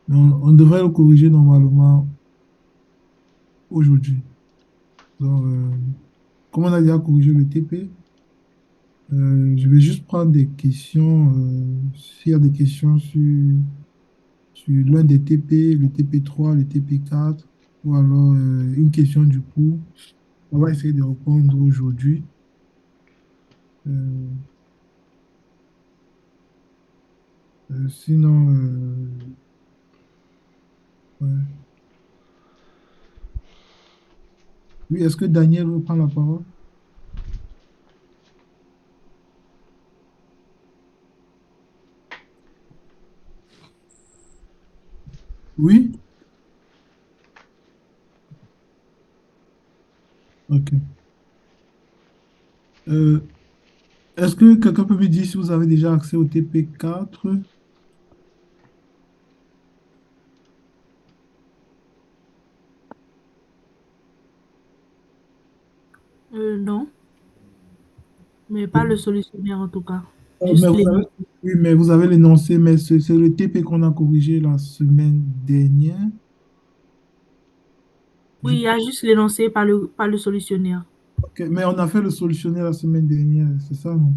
Mais on devrait le corriger normalement aujourd'hui. Donc, comme on a déjà corrigé le TP, je vais juste prendre des questions, s'il y a des questions sur l'un des TP, le TP3, le TP4, ou alors une question du cours. On va essayer de répondre aujourd'hui. Euh, Sinon, ouais. Oui, est-ce que Daniel veut prendre la parole? Oui? Ok. Euh, Est-ce que quelqu'un peut me dire si vous avez déjà accès au TP4? Non, mais pas le solutionnaire en tout cas. Mais Juste vous les avez, noms. oui, mais vous avez l'énoncé, mais c'est le TP qu'on a corrigé la semaine dernière. Oui, Je- il y a juste l'énoncé, pas le solutionnaire. ok, mais on a fait le solutionnaire la semaine dernière, c'est ça, non?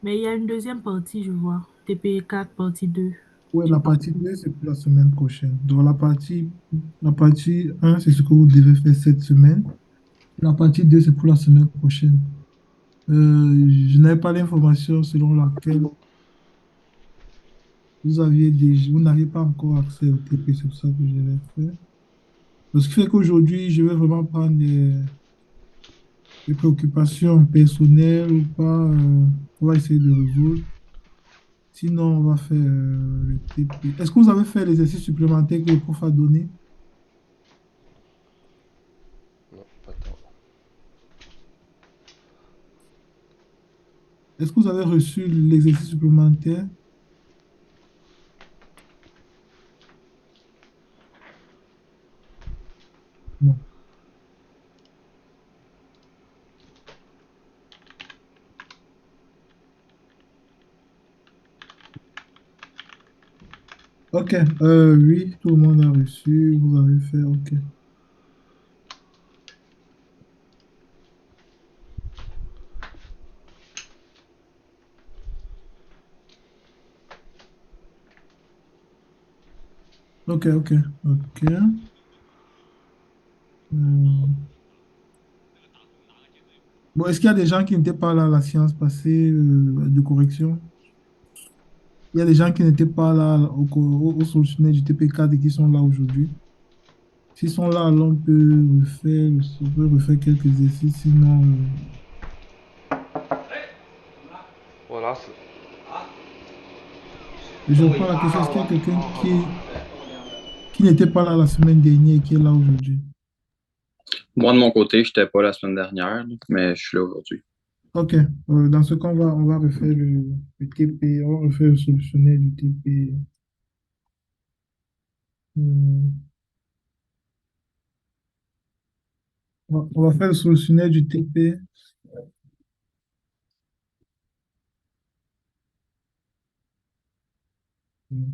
Mais il y a une deuxième partie, je vois. TP4, partie 2. Oui, Je sais la pas. partie 2 c'est pour la semaine prochaine. Donc, la partie un c'est ce que vous devez faire cette semaine. La partie 2 c'est pour la semaine prochaine. Je n'avais pas l'information selon laquelle vous n'aviez pas encore accès au TP, c'est pour ça que je l'ai fait. Ce qui fait qu'aujourd'hui, je vais vraiment prendre des préoccupations personnelles ou pas, on va essayer de résoudre. Sinon, on va faire le TP. Est-ce que vous avez fait l'exercice supplémentaire que le prof a donné? Non, pas tant. Est-ce que vous avez reçu l'exercice supplémentaire? Non. Ok, oui, tout le monde a reçu, vous avez fait, ok. Ok, ok, ok. Bon, est-ce qu'il y a des gens qui n'étaient pas là à la séance passée de correction? Il y a des gens qui n'étaient pas là au solutionnaire du TP4 et qui sont là aujourd'hui. S'ils sont là, alors on peut refaire quelques exercices. Sinon, Voilà, c'est je reprends la question. Est-ce qu'il y a quelqu'un qui n'était pas là la semaine dernière et qui est là aujourd'hui? Moi, de mon côté, je n'étais pas la semaine dernière, là, mais je suis là aujourd'hui. Ok, dans ce cas, on va refaire le TP, on va refaire le solutionnaire du TP. Hmm, on va faire le solutionnaire du TP. Hmm,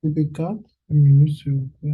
TP4, une minute, s'il vous plaît.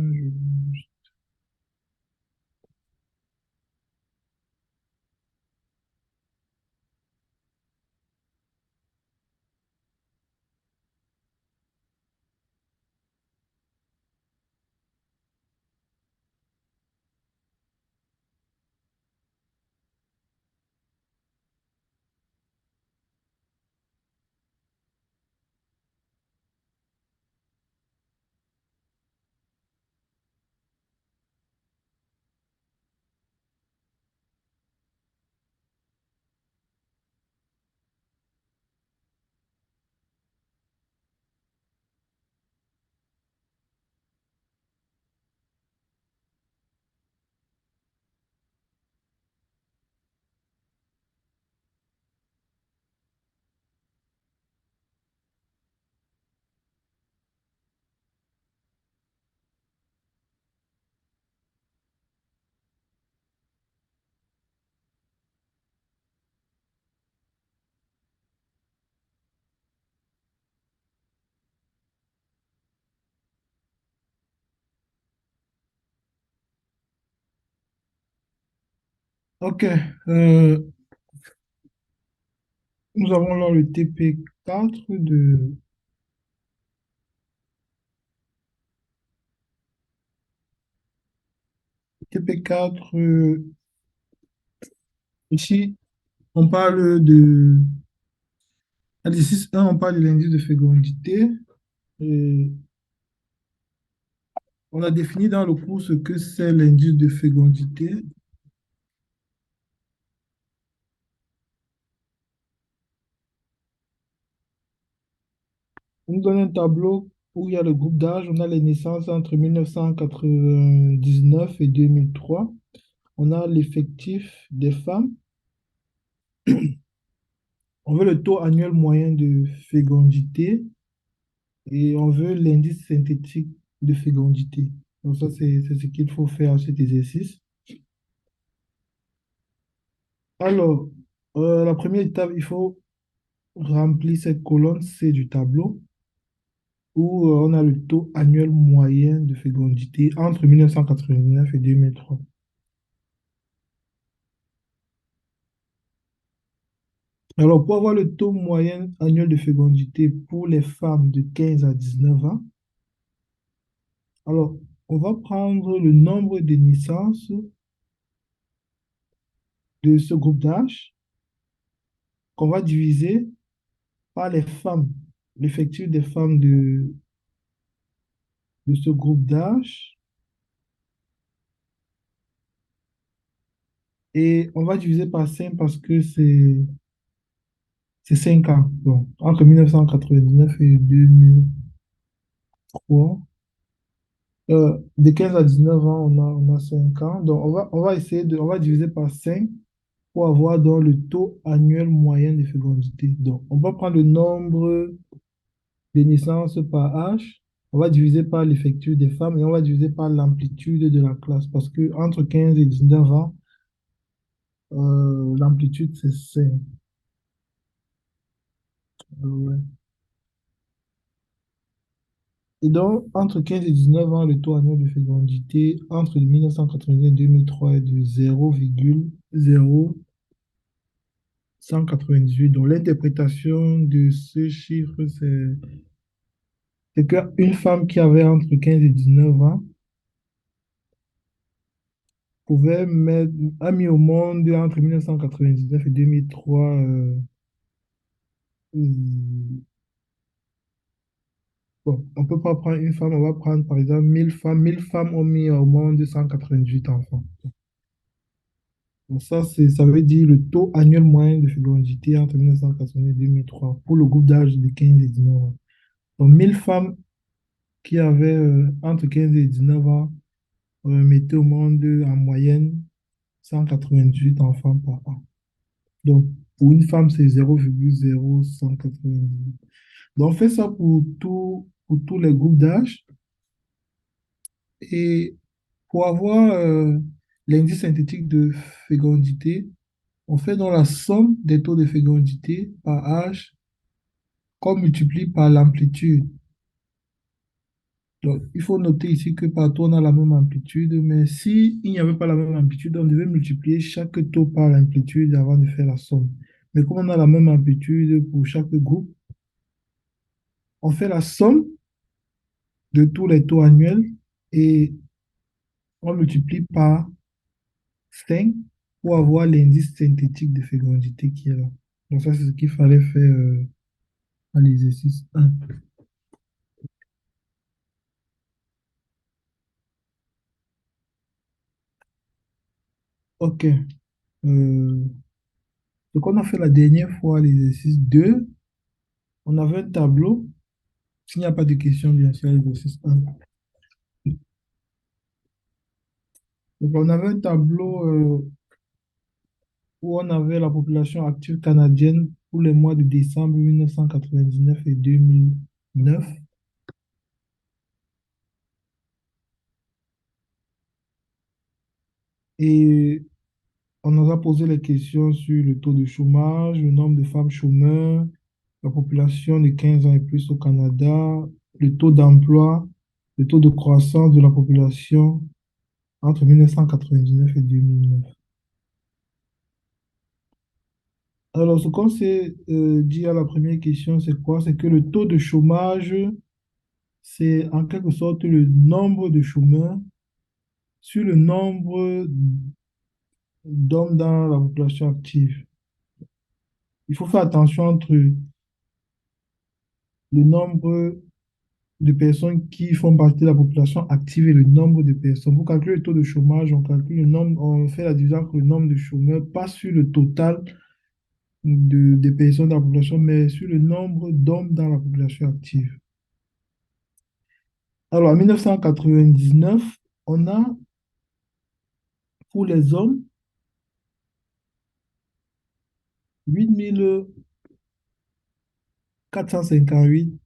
Ok. Euh, Nous avons là le TP4 de TP4. Ici, on parle de l'exercice 1, on parle de l'indice de fécondité. Et on a défini dans le cours ce que c'est l'indice de fécondité. On nous donne un tableau où il y a le groupe d'âge. On a les naissances entre 1999 et 2003. On a l'effectif des femmes. On veut le taux annuel moyen de fécondité et on veut l'indice synthétique de fécondité. Donc ça, c'est ce qu'il faut faire à cet exercice. Alors, la première étape, il faut remplir cette colonne C du tableau où on a le taux annuel moyen de fécondité entre 1999 et 2003. Alors, pour avoir le taux moyen annuel de fécondité pour les femmes de 15 à 19 ans, alors, on va prendre le nombre de naissances de ce groupe d'âge qu'on va diviser par les femmes, l'effectif des femmes de ce groupe d'âge. Et on va diviser par 5 parce que c'est 5 ans. Donc, entre 1999 et 2003, de 15 à 19 ans, on a 5 ans. Donc, on va essayer on va diviser par 5 pour avoir donc, le taux annuel moyen de fécondité. Donc, on va prendre le nombre de naissances par âge. On va diviser par l'effectif des femmes et on va diviser par l'amplitude de la classe. Parce que entre 15 et 19 ans, l'amplitude, c'est 5. Ouais. Et donc, entre 15 et 19 ans, le taux annuel de fécondité entre 1990 et 2003 est de 0,0198. Donc, l'interprétation de ce chiffre, c'est qu'une femme qui avait entre 15 et 19 ans a mis au monde entre 1999 et 2003. Euh, bon, on ne peut pas prendre une femme, on va prendre par exemple 1000 femmes. 1000 femmes ont mis au monde 198 enfants. Donc ça, ça veut dire le taux annuel moyen de fécondité entre 1980 et 2003 pour le groupe d'âge de 15 et 19 ans. Donc 1000 femmes qui avaient entre 15 et 19 ans mettaient au monde en moyenne 198 enfants par an. Donc pour une femme, c'est 0,0198. Donc on fait ça pour tous les groupes d'âge. Et pour avoir l'indice synthétique de fécondité, on fait donc la somme des taux de fécondité par âge qu'on multiplie par l'amplitude. Donc, il faut noter ici que partout on a la même amplitude, mais s'il n'y avait pas la même amplitude, on devait multiplier chaque taux par l'amplitude avant de faire la somme. Mais comme on a la même amplitude pour chaque groupe, on fait la somme de tous les taux annuels et on multiplie par 5 pour avoir l'indice synthétique de fécondité qui est là. Donc ça, c'est ce qu'il fallait faire à l'exercice 1. OK. Ce qu'on a fait la dernière fois, l'exercice 2, on avait un tableau. S'il n'y a pas de questions, bien sûr, l'exercice 1. Donc, on avait un tableau où on avait la population active canadienne pour les mois de décembre 1999 et 2009. Et on nous a posé les questions sur le taux de chômage, le nombre de femmes chômeurs, la population de 15 ans et plus au Canada, le taux d'emploi, le taux de croissance de la population entre 1999 et 2009. Alors, ce qu'on s'est dit à la première question, c'est quoi? C'est que le taux de chômage, c'est en quelque sorte le nombre de chômeurs sur le nombre d'hommes dans la population active. Il faut faire attention entre le nombre de personnes qui font partie de la population active et le nombre de personnes. Pour calculer le taux de chômage, on calcule le nombre, on fait la division entre le nombre de chômeurs, pas sur le total des personnes dans la population, mais sur le nombre d'hommes dans la population active. Alors, en 1999, on a pour les hommes 8 458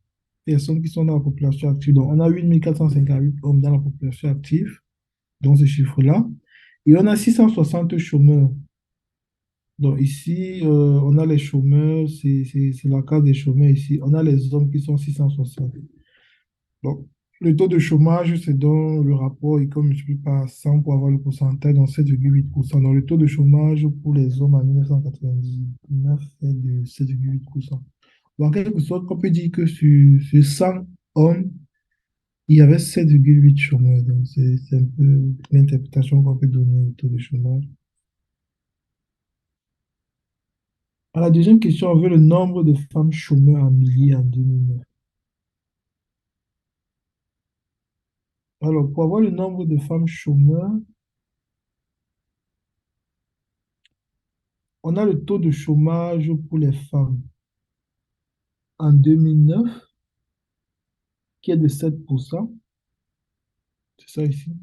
personnes qui sont dans la population active. Donc, on a 8 458 hommes dans la population active, dans ce chiffre-là. Et on a 660 chômeurs. Donc, ici, on a les chômeurs, c'est la case des chômeurs ici. On a les hommes qui sont 660. Donc, le taux de chômage, c'est dans le rapport, et comme je multiplie par 100 pour avoir le pourcentage, donc 7,8%. Donc, le taux de chômage pour les hommes en 1999 est de 7,8%. Donc, en quelque sorte, on peut dire que sur 100 hommes, il y avait 7,8 chômeurs. Donc, c'est un peu l'interprétation qu'on peut donner au taux de chômage. À la deuxième question, on veut le nombre de femmes chômeurs en milliers en 2009. Alors, pour avoir le nombre de femmes chômeurs, on a le taux de chômage pour les femmes en 2009 qui est de 7%. C'est ça ici.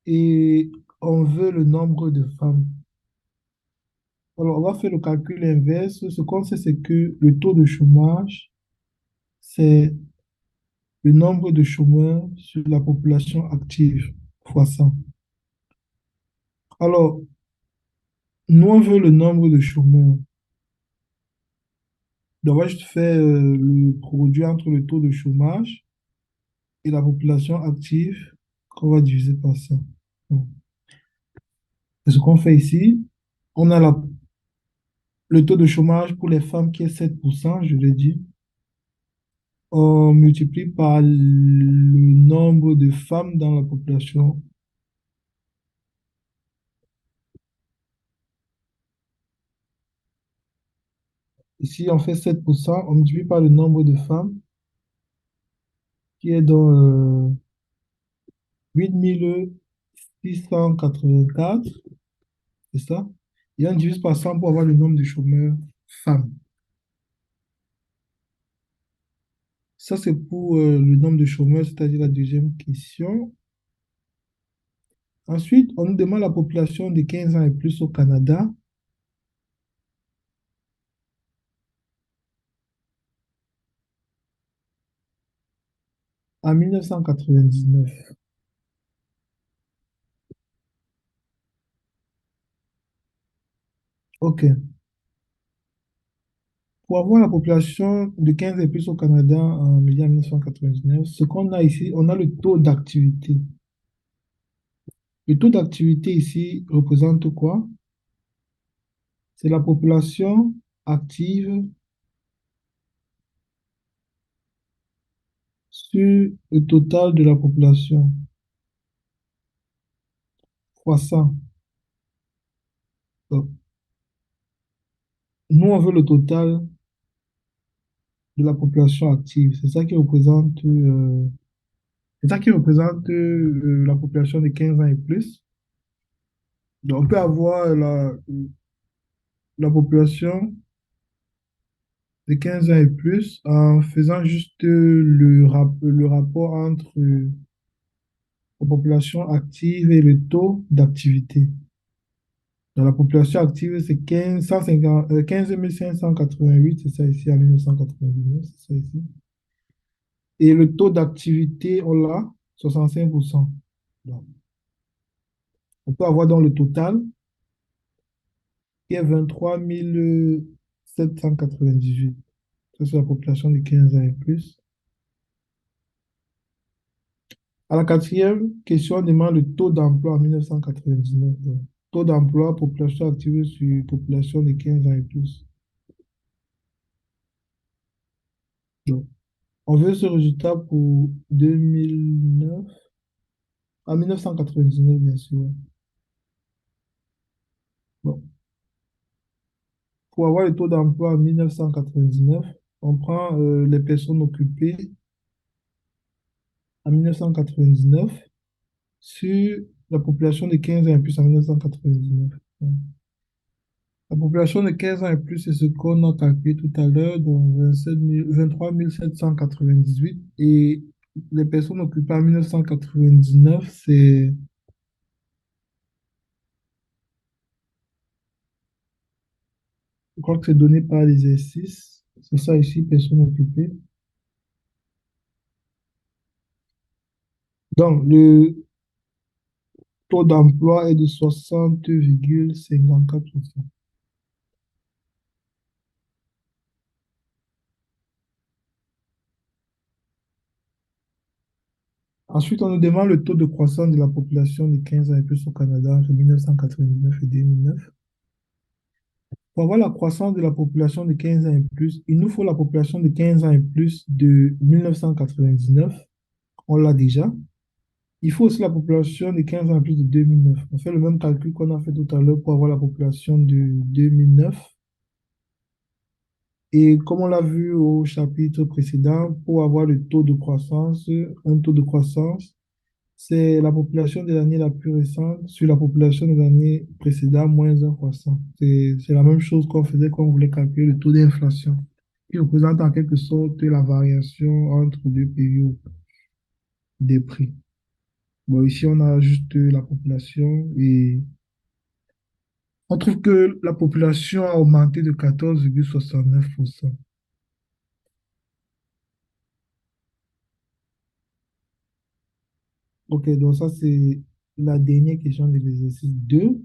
Et on veut le nombre de femmes. Alors, on va faire le calcul inverse. Ce qu'on sait, c'est que le taux de chômage, c'est le nombre de chômeurs sur la population active fois 100. Alors, nous, on veut le nombre de chômeurs. Donc, on va juste faire le produit entre le taux de chômage et la population active qu'on va diviser par 100. Donc, c'est ce qu'on fait ici. On a le taux de chômage pour les femmes qui est 7%, je l'ai dit. On multiplie par le nombre de femmes dans la population. Ici, on fait 7%, on multiplie par le nombre de femmes qui est dans 8684, c'est ça? Et on divise par 100 pour avoir le nombre de chômeurs femmes. Ça, c'est pour le nombre de chômeurs, c'est-à-dire la deuxième question. Ensuite, on nous demande la population de 15 ans et plus au Canada. En 1999. OK. Pour avoir la population de 15 et plus au Canada en 1999, ce qu'on a ici, on a le taux d'activité. Le taux d'activité ici représente quoi? C'est la population active sur le total de la population fois 100. Donc, nous, on veut le total de la population active. C'est ça qui représente la population de 15 ans et plus. Donc, on peut avoir la population de 15 ans et plus en faisant juste le rapport entre la population active et le taux d'activité. Dans la population active, c'est 15 588, c'est ça ici en 1999, c'est ça ici. Et le taux d'activité, on l'a, 65%. Donc, on peut avoir dans le total qui est 23 798. Ça, c'est la population de 15 ans et plus. À la quatrième question, on demande le taux d'emploi en 1999. Donc, Taux d'emploi, population active sur population de 15 ans et plus. Donc, on veut ce résultat pour 2009, à 1999, bien sûr. Bon. Pour avoir le taux d'emploi en 1999, on prend les personnes occupées en 1999 sur la population de 15 ans et plus en 1999. La population de 15 ans et plus, c'est ce qu'on a calculé tout à l'heure, donc 23 798. Et les personnes occupées en 1999, je crois que c'est donné par l'exercice. C'est ça ici, personnes occupées. Donc, le taux d'emploi est de 60,54%. Ensuite, on nous demande le taux de croissance de la population de 15 ans et plus au Canada entre 1999 et 2009. Pour avoir la croissance de la population de 15 ans et plus, il nous faut la population de 15 ans et plus de 1999. On l'a déjà. Il faut aussi la population de 15 ans et plus de 2009. On fait le même calcul qu'on a fait tout à l'heure pour avoir la population de 2009. Et comme on l'a vu au chapitre précédent, pour avoir le taux de croissance, un taux de croissance, c'est la population de l'année la plus récente sur la population de l'année précédente moins 1%. C'est la même chose qu'on faisait quand on voulait calculer le taux d'inflation, qui représente en quelque sorte la variation entre deux périodes des prix. Bon, ici, on a juste la population et on trouve que la population a augmenté de 14,69%. Ok, donc ça, c'est la dernière question de l'exercice 2.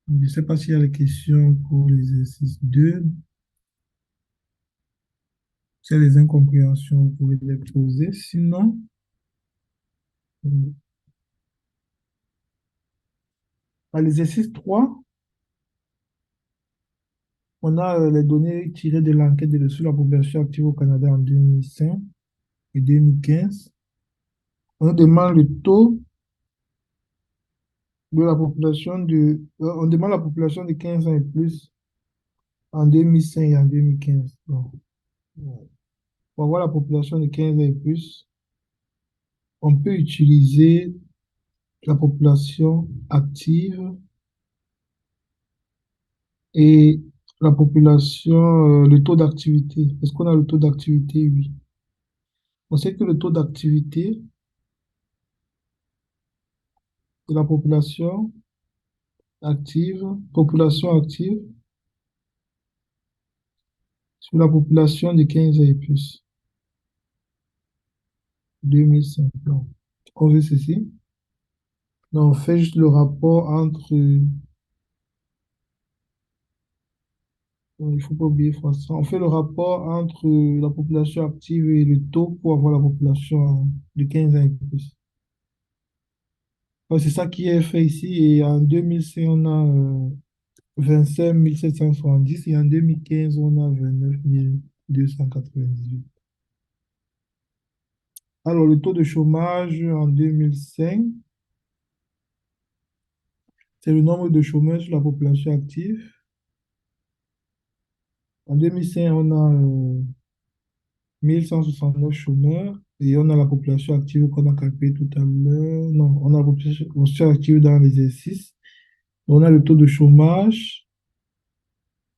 Je ne sais pas s'il y a des questions pour l'exercice 2. S'il y a des incompréhensions, vous pouvez les poser. Sinon, à l'exercice 3, on a les données tirées de l'enquête sur la population active au Canada en 2005 et 2015. On demande le taux de la population on demande la population de 15 ans et plus en 2005 et en 2015. Donc, pour avoir la population de 15 ans et plus, on peut utiliser la population active et la population, le taux d'activité. Est-ce qu'on a le taux d'activité? Oui. On sait que le taux d'activité de la population active sur la population de 15 ans et plus, 2005. Donc, on veut ceci. Donc, on fait juste le rapport entre, il ne faut pas oublier fois ça. On fait le rapport entre la population active et le taux pour avoir la population de 15 ans et plus. Ouais, c'est ça qui est fait ici. Et en 2005, on a 25 770 et en 2015, on a 29 298. Alors, le taux de chômage en 2005, c'est le nombre de chômeurs sur la population active. En 2005, on a 1169 chômeurs et on a la population active qu'on a calculé tout à l'heure. Non, on a la population active dans l'exercice. On a le taux de chômage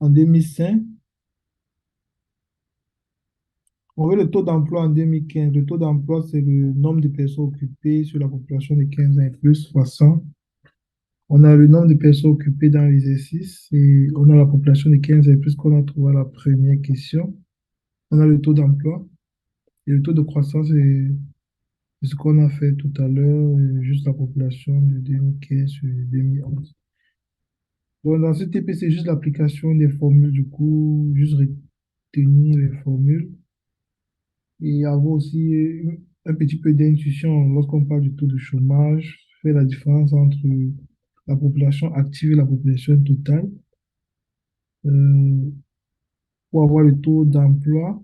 en 2005. On veut le taux d'emploi en 2015. Le taux d'emploi, c'est le nombre de personnes occupées sur la population de 15 ans et plus, fois 100. On a le nombre de personnes occupées dans l'exercice et on a la population de 15 ans et plus qu'on a trouvé à la première question. On a le taux d'emploi et le taux de croissance, c'est ce qu'on a fait tout à l'heure, juste la population de 2015 sur 2011. Donc, dans ce TP, c'est juste l'application des formules, du coup, juste retenir les formules et avoir aussi un petit peu d'intuition lorsqu'on parle du taux de chômage, fait la différence entre la population active et la population totale. Euh, pour avoir le taux d'emploi,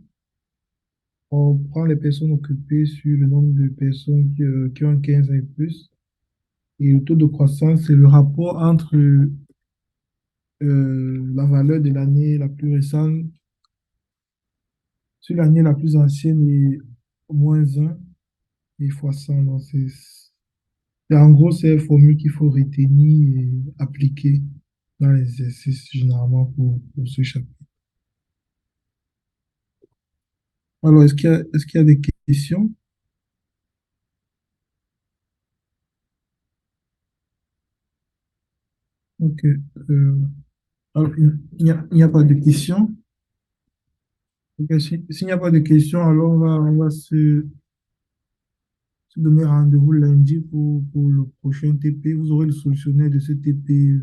on prend les personnes occupées sur le nombre de personnes qui ont 15 ans et plus. Et le taux de croissance, c'est le rapport entre la valeur de l'année la plus récente sur l'année la plus ancienne et -1 et fois 100. Donc, en gros, c'est une formule qu'il faut retenir et appliquer dans l'exercice généralement pour ce chapitre. Alors, est-ce qu'il y a des questions? Ok. Alors, il n'y a pas de questions. Ok, s'il n'y a pas de questions, alors on va se donner rendez-vous lundi pour le prochain TP. Vous aurez le solutionnaire de ce TP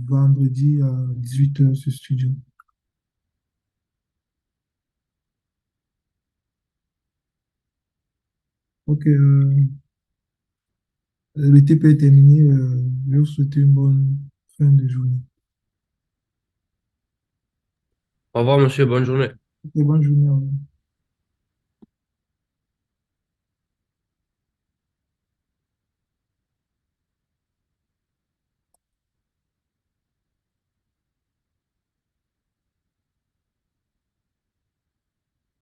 vendredi à 18 h sur Studio. Ok, le TP est terminé. Je vais vous souhaiter une bonne fin de journée. Au revoir, monsieur. Bonne journée. Ok, bonne journée à vous.